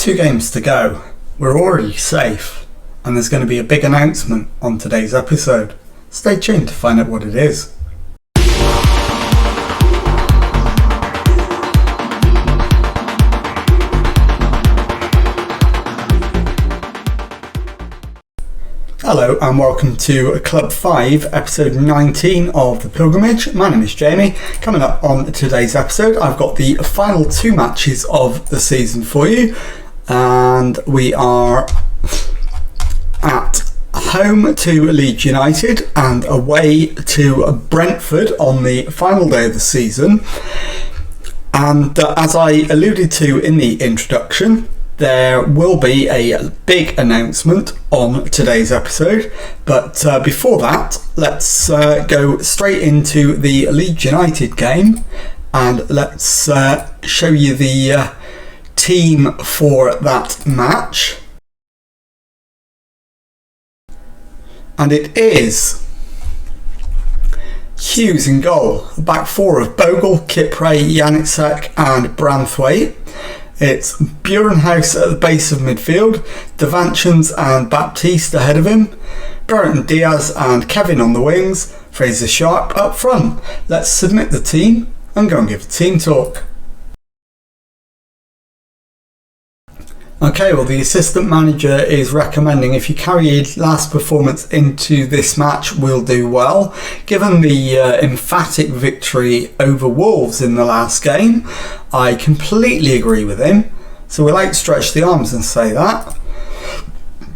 2 games to go. We're already safe, and there's going to be a big announcement on today's episode. Stay tuned to find out what it is. Hello and welcome to Club 5, episode 19 of The Pilgrimage. My name is Jamie. Coming up on today's episode, I've got the final 2 matches of the season for you. And we are at home to Leeds United and away to Brentford on the final day of the season. And as I alluded to in the introduction, there will be a big announcement on today's episode, but before that, let's go straight into the Leeds United game, and let's show you the team for that match. And it is Hughes in goal, the back 4 of Bogle, Kipre, Janitsek and Branthwaite. It's Burenhouse at the base of midfield, Devanchins and Baptiste ahead of him, Brereton Diaz and Kevin on the wings, Fraser Sharp up front. Let's submit the team and go and give the team talk. Okay, well, the assistant manager is recommending if you carry last performance into this match, we'll do well. Given the emphatic victory over Wolves in the last game, I completely agree with him. So we'll outstretch the arms and say that.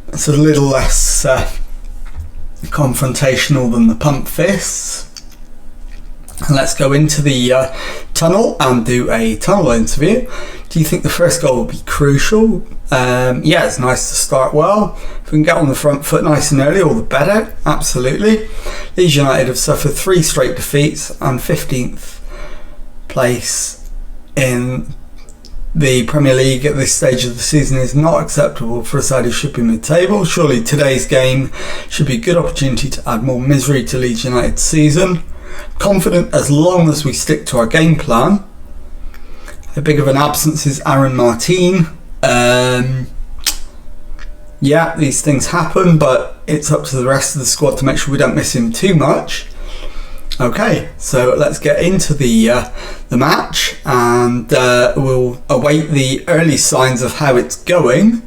It's a little less confrontational than the pump fists. And let's go into the tunnel and do a tunnel interview. Do you think the first goal will be crucial? Yeah, it's nice to start well. If we can get on the front foot nice and early, all the better. Absolutely. Leeds United have suffered 3 straight defeats, and 15th place in the Premier League at this stage of the season is not acceptable for a side who should be mid-table. Surely today's game should be a good opportunity to add more misery to Leeds United's season. Confident as long as we stick to our game plan. How big of an absence is Aaron Martin? Yeah, these things happen, but it's up to the rest of the squad to make sure we don't miss him too much. Okay, so let's get into the match, and we'll await the early signs of how it's going.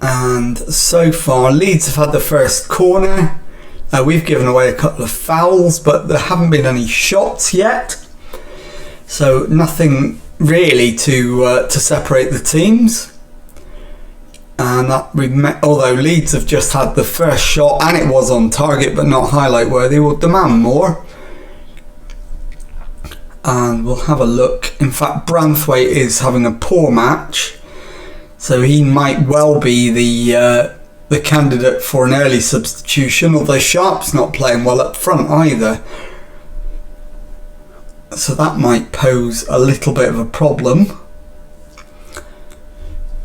And so far, Leeds have had the first corner. We've given away a couple of fouls, but there haven't been any shots yet. So nothing really to separate the teams. And although Leeds have just had the first shot, and it was on target but not highlight worthy, we'll demand more. And we'll have a look. In fact, Branthwaite is having a poor match, so he might well be the candidate for an early substitution, although Sharp's not playing well up front either. So that might pose a little bit of a problem.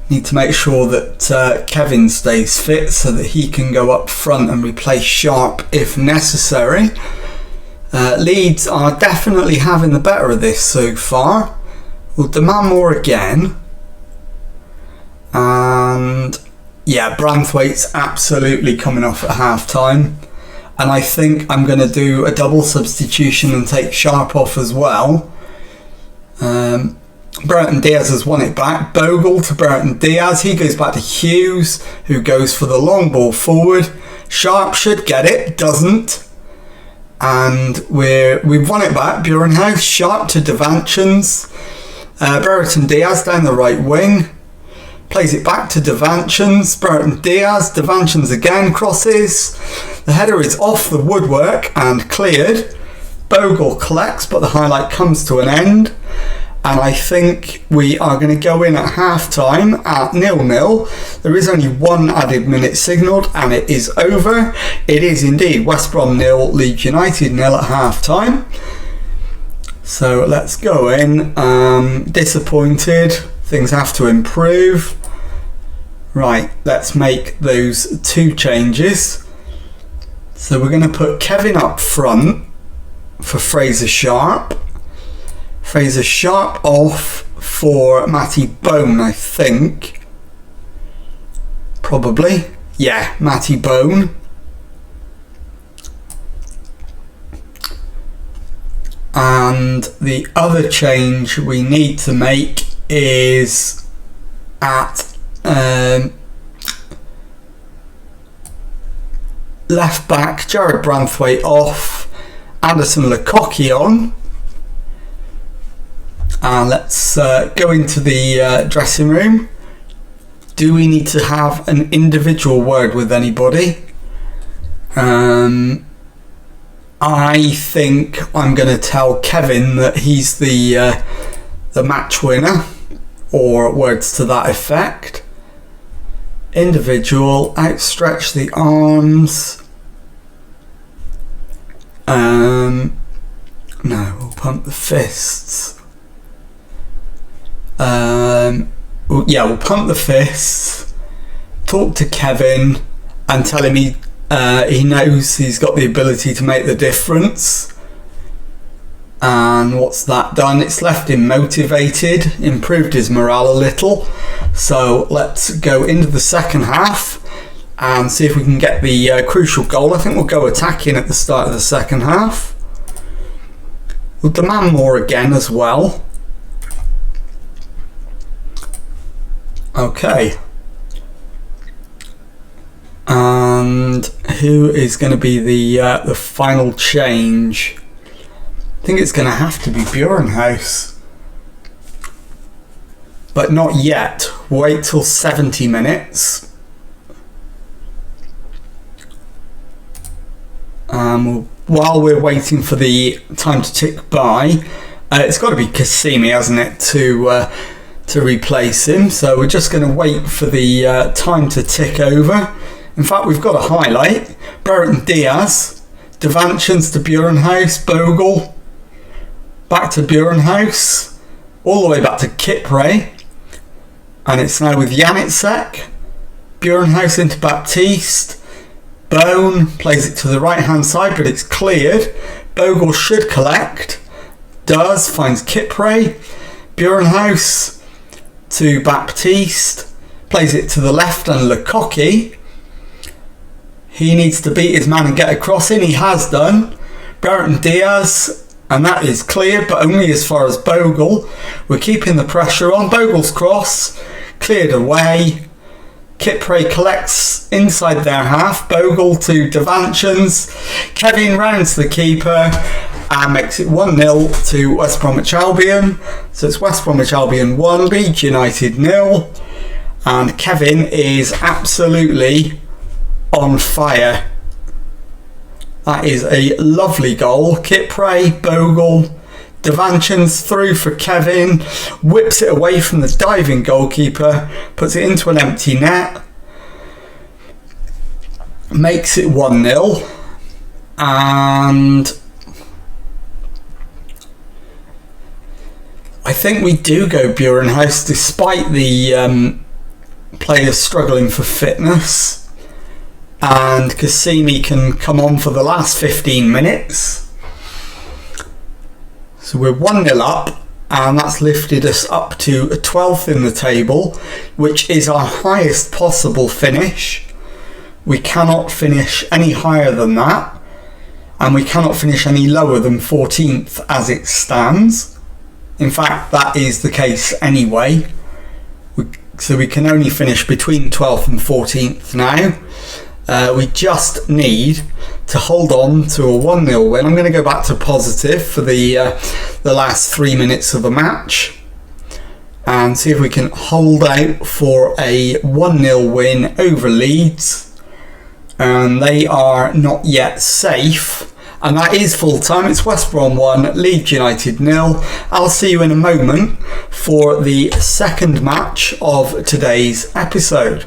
Need to make sure that Kevin stays fit so that he can go up front and replace Sharp if necessary. Leeds are definitely having the better of this so far. We'll demand more again. And yeah, Branthwaite's absolutely coming off at half time. And I think I'm going to do a double substitution and take Sharp off as well. Brereton Diaz has won it back. Bogle to Brereton Diaz. He goes back to Hughes, who goes for the long ball forward. Sharp should get it, doesn't. And we've won it back. Burenhouse, Sharp to Devanchins. Brereton Diaz down the right wing. Plays it back to Devanchins. Brereton Diaz. Devanchins again crosses. The header is off the woodwork and cleared. Bogle collects, but the highlight comes to an end. And I think we are going to go in at half time at 0-0. There is only 1 added minute signalled, and it is over. It is indeed West Brom 0, Leeds United 0 at half time. So let's go in. Disappointed. Things have to improve. Right, let's make those 2 changes. So we're going to put Kevin up front for Fraser Sharp. Fraser Sharp off for Matty Bone, I think. Probably. Yeah, Matty Bone. And the other change we need to make is at left back, Jared Branthwaite off, Anderson Lukaku on. And let's go into the dressing room. Do we need to have an individual word with anybody? I think I'm going to tell Kevin that he's the match winner, or words to that effect. Individual, outstretch the arms. No, we'll pump the fists. We'll pump the fists. Talk to Kevin and tell him he knows he's got the ability to make the difference. And what's that done? It's left him motivated, improved his morale a little. So let's go into the second half and see if we can get the crucial goal. I think we'll go attacking at the start of the second half. We'll demand more again as well. Okay. And who is going to be the final change? I think it's going to have to be Burenhouse. But not yet. Wait till 70 minutes. While we're waiting for the time to tick by, it's got to be Cassini, hasn't it, to replace him. So we're just going to wait for the time to tick over. In fact, we've got a highlight. Brereton Diaz, Devanchins to Burenhouse, Bogle, back to Burenhouse, all the way back to Kipre. And it's now with Janitsek, Burenhouse into Baptiste. Bone plays it to the right hand side, but it's cleared. Bogle should collect. Does, finds Kipre. Burenhouse to Baptiste. Plays it to the left and Lukaku. He needs to beat his man and get a cross in. He has done. Brereton Diaz, and that is cleared, but only as far as Bogle. We're keeping the pressure on. Bogle's cross cleared away. Kipre collects inside their half. Bogle to Devanchins. Kevin rounds the keeper and makes it 1-0 to West Bromwich Albion. So it's West Bromwich Albion 1, Leeds United 0. And Kevin is absolutely on fire. That is a lovely goal. Kipre, Bogle, Devanchins through for Kevin, whips it away from the diving goalkeeper, puts it into an empty net, makes it 1-0, and I think we do go Burenhouse despite the players struggling for fitness. And Cassini can come on for the last 15 minutes. So we're 1-0 up, and that's lifted us up to 12th in the table, which is our highest possible finish. We cannot finish any higher than that, and we cannot finish any lower than 14th as it stands. In fact, that is the case anyway. So we can only finish between 12th and 14th now. We just need to hold on to a 1-0 win. I'm going to go back to positive for the last 3 minutes of the match and see if we can hold out for a 1-0 win over Leeds. And they are not yet safe. And that is full time. It's West Brom 1, Leeds United 0. I'll see you in a moment for the second match of today's episode.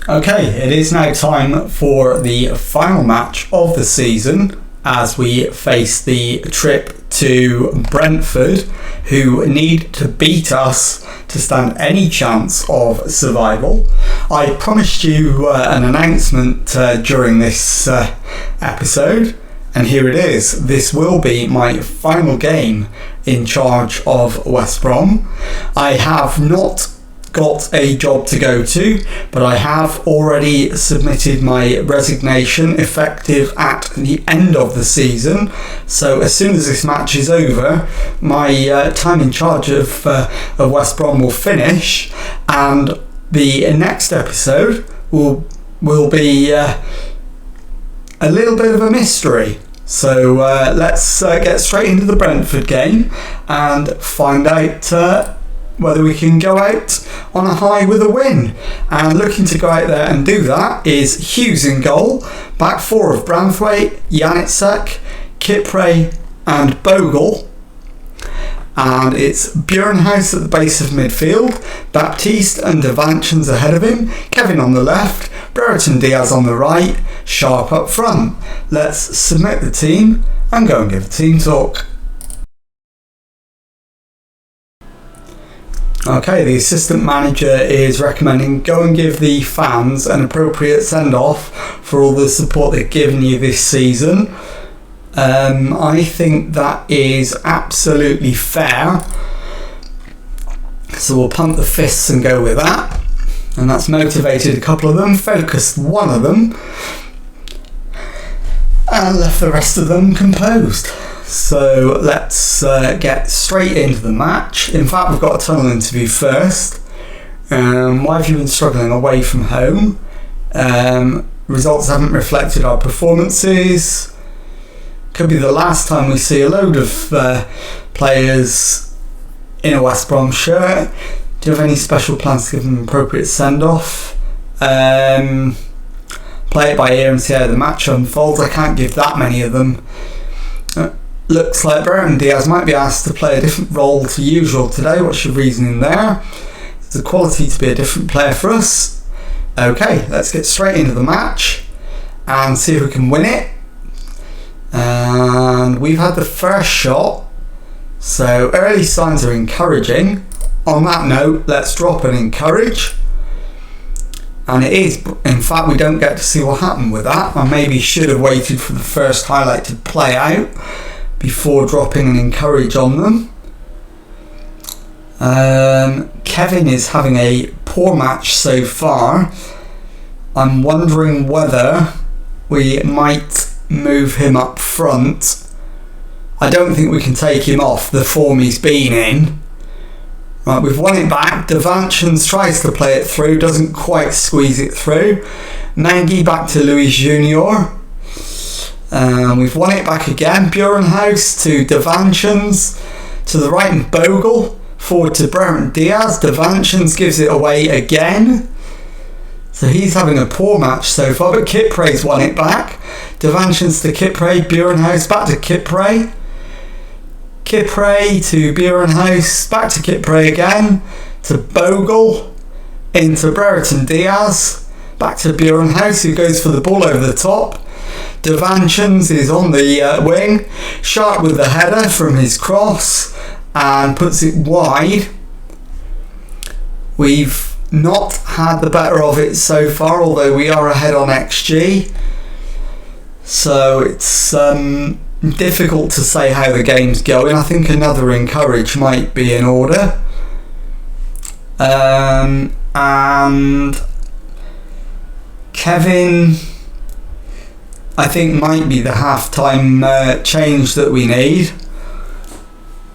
Okay, it is now time for the final match of the season as we face the trip to Brentford, who need to beat us to stand any chance of survival. I promised you an announcement during this episode, And here it is. This will be my final game in charge of West Brom. I have not got a job to go to, but I have already submitted my resignation effective at the end of the season. So as soon as this match is over, my time in charge of West Brom will finish, and the next episode will be a little bit of a mystery. So let's get straight into the Brentford game and find out whether we can go out on a high with a win. And looking to go out there and do that is Hughes in goal, back four of Branthwaite, Janitsek, Kipre and Bogle. And it's Bjornhouse at the base of midfield, Baptiste and Devanchins ahead of him, Kevin on the left, Brereton Diaz on the right, Sharp up front. Let's submit the team and go and give a team talk. Okay, the assistant manager is recommending go and give the fans an appropriate send-off for all the support they've given you this season. I think that is absolutely fair. So we'll pump the fists and go with that. And that's motivated a couple of them, focused one of them, and left the rest of them composed. So let's get straight into the match. In fact, we've got a tunnel interview first. Why have you been struggling away from home? Results haven't reflected our performances. Could be the last time we see a load of players in a West Brom shirt. Do you have any special plans to give them an appropriate send-off? Play it by ear and see how the match unfolds. I can't give that many of them. Looks like Brereton Diaz might be asked to play a different role to usual today. What's your reasoning there? It's the quality to be a different player for us. Okay, let's get straight into the match and see if we can win it. And we've had the first shot, so early signs are encouraging. On that note, let's drop and encourage. And it is, in fact, we don't get to see what happened with that. I maybe should have waited for the first highlight to play out before dropping an encourage on them. Kevin is having a poor match so far. I'm wondering whether we might move him up front. I don't think we can take him off the form he's been in. Right, we've won it back. Devanchins tries to play it through, doesn't quite squeeze it through. Mengi back to Luis Junior. We've won it back again. Bjornhouse to Devanchins. To the right and Bogle. Forward to Brereton Diaz. Devanchins gives it away again. So he's having a poor match so far, but Kipre's won it back. Devanchins to Kipre. Bjornhouse back to Kipre. Kipre to Bjornhouse. Back to Kipre again. To Bogle. Into Brereton Diaz. Back to Bjornhouse, who goes for the ball over the top. Devanchins is on the wing. Sharp with the header from his cross and puts it wide. We've not had the better of it so far, although we are ahead on XG. So it's difficult to say how the game's going. I think another encourage might be in order. And Kevin, I think, might be the half-time change that we need.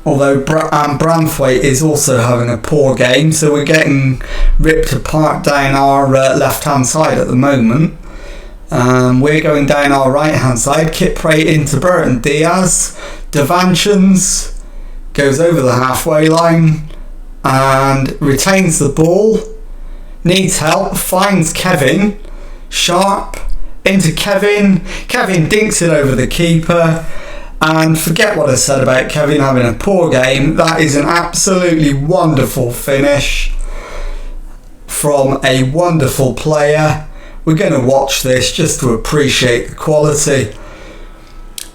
Although Branthwaite is also having a poor game, so we're getting ripped apart down our left-hand side at the moment. We're going down our right-hand side. Kipre into Brereton Diaz. Devanchins goes over the halfway line and retains the ball. Needs help. Finds Kevin. Sharp into Kevin. Kevin dinks it over the keeper. And forget what I said about Kevin having a poor game. That is an absolutely wonderful finish from a wonderful player. We're going to watch this just to appreciate the quality.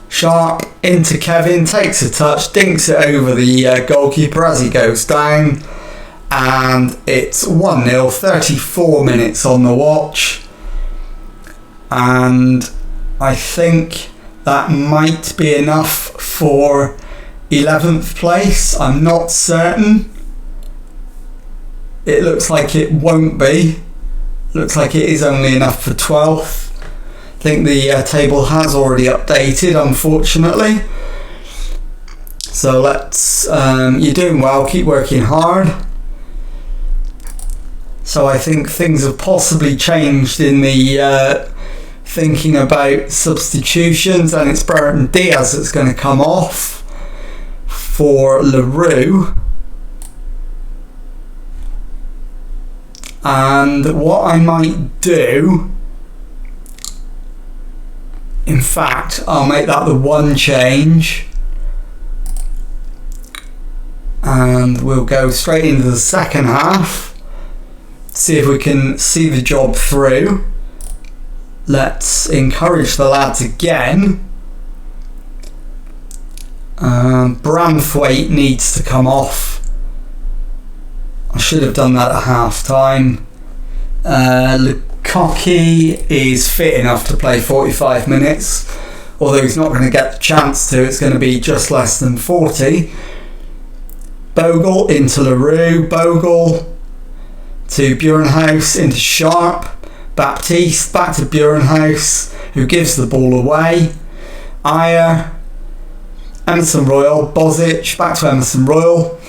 Sharp into Kevin, takes a touch, dinks it over the goalkeeper as he goes down. And it's 1-0, 34 minutes on the watch. And I think that might be enough for 11th place. I'm not certain. It looks like it won't be. Looks like it is only enough for 12th. I think the table has already updated, unfortunately. So you're doing well, keep working hard. So I think things have possibly changed in the thinking about substitutions, and it's Brereton Diaz that's going to come off for LaRue. And what I might do, in fact, I'll make that the one change. And we'll go straight into the second half. See if we can see the job through. Let's encourage the lads again. Branthwaite needs to come off. I should have done that at half time. Lukaku is fit enough to play 45 minutes, although he's not going to get the chance to. It's going to be just less than 40. Bogle into LaRue. Bogle to Burenhouse into Sharp. Baptiste back to Burenhouse, who gives the ball away. Ayer, Emerson Royal, Bozic back to Emerson Royal.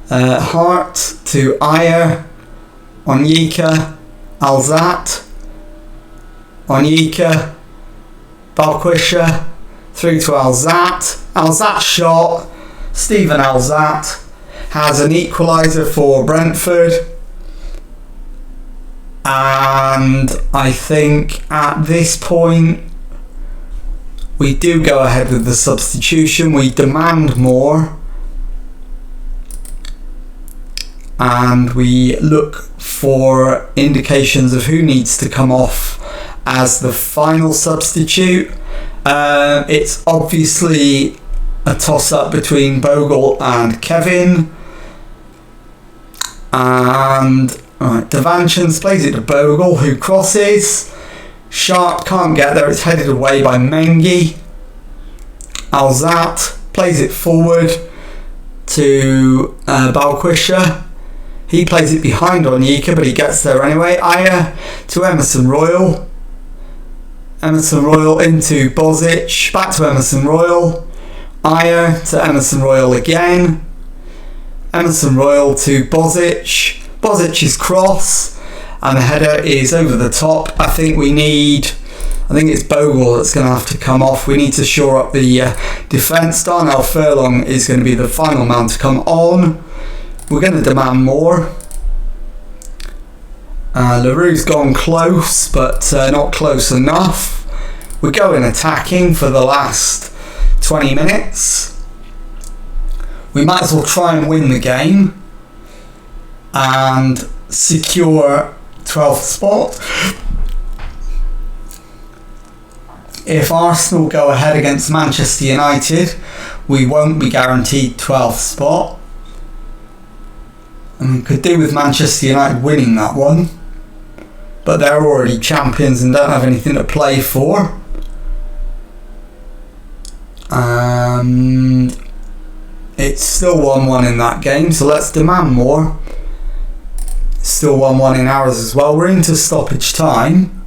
Hart to Ayer, Onyeka, Alzat, Onyeka, Balquisha through to Alzat. Alzat shot. Stephen Alzat has an equaliser for Brentford. And I think at this point we do go ahead with the substitution. We demand more. And we look for indications of who needs to come off as the final substitute. It's obviously a toss-up between Bogle and Kevin. And Devanchins plays it to Bogle, who crosses. Sharp can't get there, it's headed away by Mengi. Alzat plays it forward to Balquisha. He plays it behind Onyeka, but he gets there anyway. Ayer to Emerson Royal. Emerson Royal into Bozic. Back to Emerson Royal. Ayer to Emerson Royal again. Emerson Royal to Bozic. Bozic's cross. And the header is over the top. I think it's Bogle that's going to have to come off. We need to shore up the defence. Darnell Furlong is going to be the final man to come on. We're going to demand more. LaRue's gone close, but not close enough. We're going attacking for the last 20 minutes. We might as well try and win the game and secure 12th spot. If Arsenal go ahead against Manchester United, we won't be guaranteed 12th spot. And we could do with Manchester United winning that one, but they're already champions and don't have anything to play for. And it's still 1-1 in that game, so let's demand more. It's still 1-1 in ours as well. We're into stoppage time.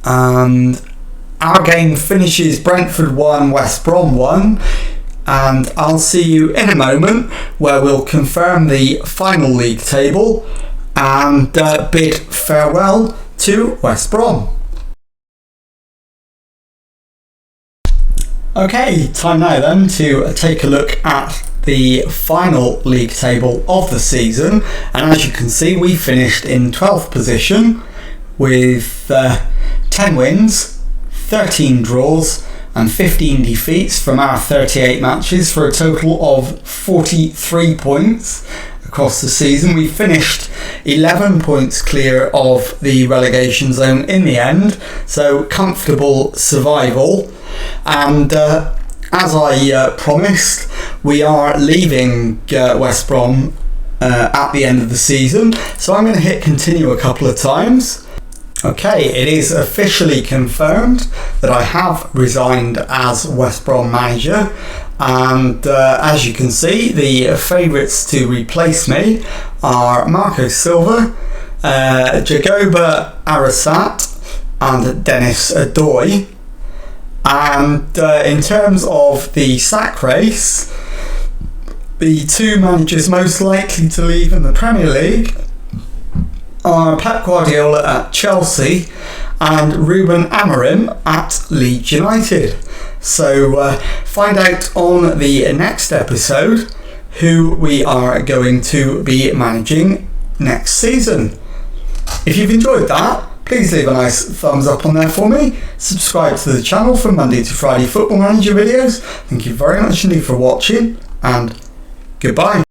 And our game finishes Brentford 1, West Brom 1. And I'll see you in a moment where we'll confirm the final league table and bid farewell to West Brom. Okay, time now then to take a look at the final league table of the season. And as you can see, we finished in 12th position with 10 wins, 13 draws and 15 defeats from our 38 matches for a total of 43 points across the season. We finished 11 points clear of the relegation zone in the end, so comfortable survival. And as I promised, we are leaving West Brom at the end of the season, so I'm going to hit continue a couple of times. Okay, it is officially confirmed that I have resigned as West Brom manager, and as you can see, the favourites to replace me are Marco Silva, Jagoba Arasat and Dennis Adoy. And in terms of the sack race, the two managers most likely to leave in the Premier League are Pep Guardiola at Chelsea and Ruben Amorim at Leeds United. So find out on the next episode who we are going to be managing next season. If you've enjoyed that, please leave a nice thumbs up on there for me. Subscribe to the channel for Monday to Friday Football Manager videos. Thank you very much indeed for watching, and goodbye.